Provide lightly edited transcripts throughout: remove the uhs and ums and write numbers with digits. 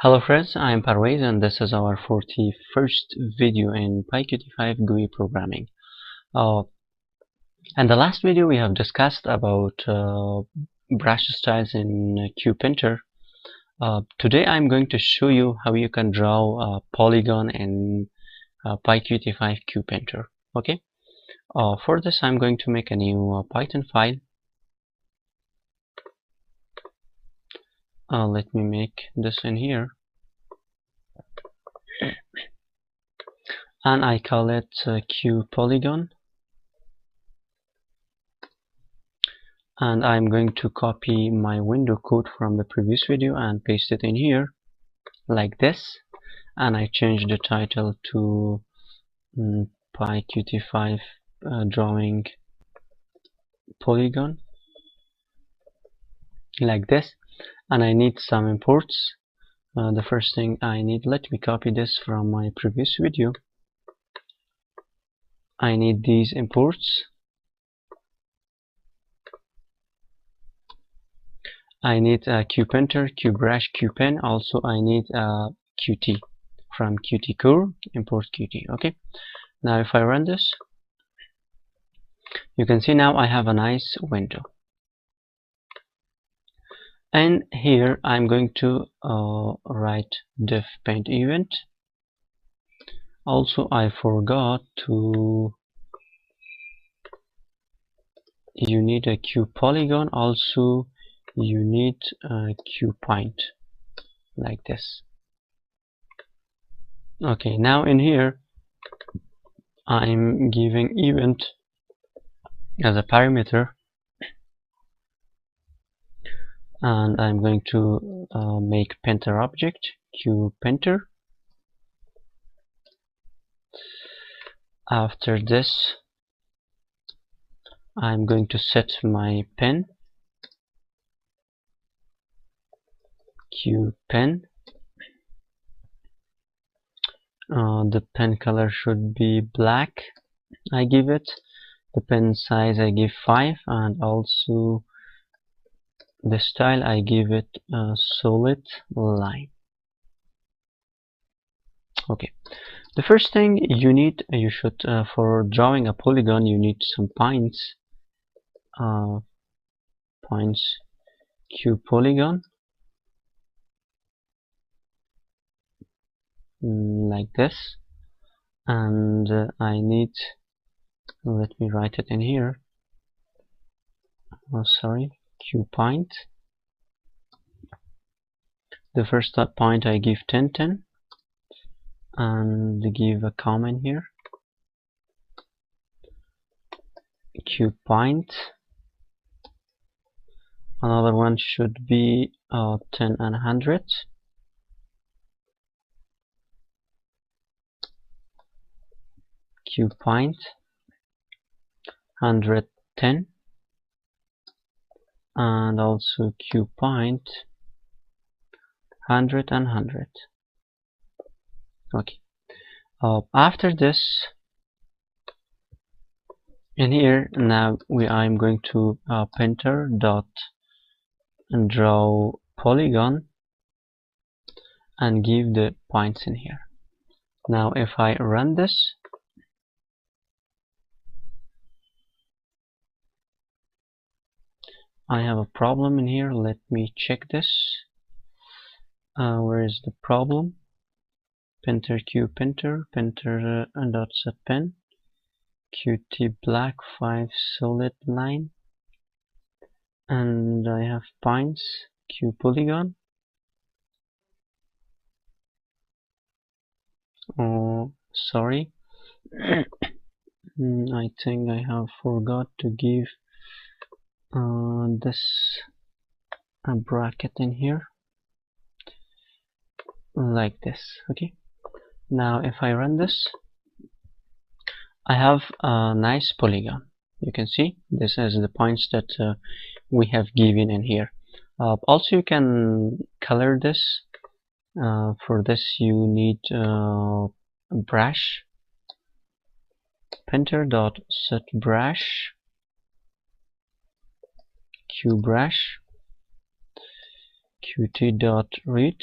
Hello friends, I am Parvez and this is our 41st video in PyQt5 GUI Programming. In the last video we have discussed about brush styles in QPainter. Today I'm going to show you how you can draw Polygon in PyQt5 QPainter. Okay. For this I'm going to make a new Python file. Let me make this in here. And I call it QPolygon, and I'm going to copy my window code from the previous video and paste it in here like this, and I change the title to PyQt5 drawing Polygon like this. And I need some imports. The first thing I need, let me copy this from my previous video. I need these imports. I need QPainter, QBrush, QPen. Also I need Qt from Qt core, import Qt. Okay, now if I run this, you can see now I have a nice window. And here I'm going to write div paint event. Also I forgot to, you need a QPolygon, also you need a QPaint like this. Okay, now in here I'm giving event as a parameter, and I'm going to make painter object QPainter. After this I'm going to set my pen QPen. The pen color should be black. I give it. The pen size I give 5, and also the style I give it solid line. Okay, the first thing you should for drawing a polygon, you need some points. Points QPolygon like this, and I need, let me write it in here. Sorry, QPoint. The first point I give 10 10, and give a comment here. QPoint. Another one should be 10 and 100. QPoint 110, and also QPoint 100 and 100. Okay. After this, in here now I'm going to painter dot and draw polygon and give the points in here. Now if I run this, I have a problem in here. Let me check this. Where is the problem? Painter QPainter, painter dot set pen, Qt black 5 solid line, and I have points QPolygon. Oh, sorry. I think I have forgot to give this a bracket in here like this. Okay, now if I run this, I have a nice polygon. You can see this is the points that we have given in here. Also you can color this. For this you need a brush, painter dot set brush, QBrush, Qt dot read,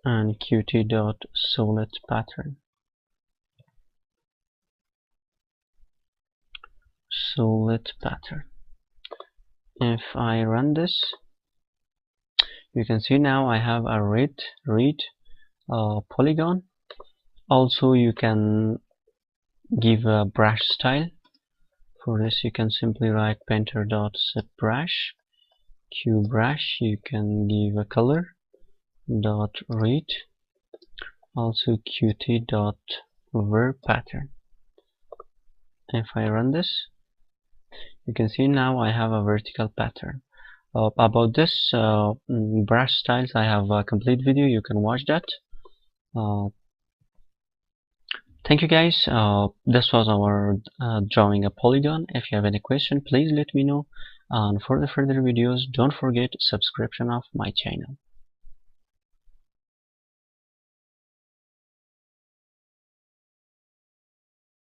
and qt.solid pattern. Solid pattern. If I run this, you can see now I have a read polygon. Also, you can give a brush style. For this, you can simply write painter.setBrush, QBrush. You can give a color dot read, also qt.verPattern. If I run this, you can see now I have a vertical pattern. About this brush styles, I have a complete video. You can watch that. Thank you guys. This was our drawing a polygon. If you have any question, please let me know. And for the further videos, don't forget subscription of my channel.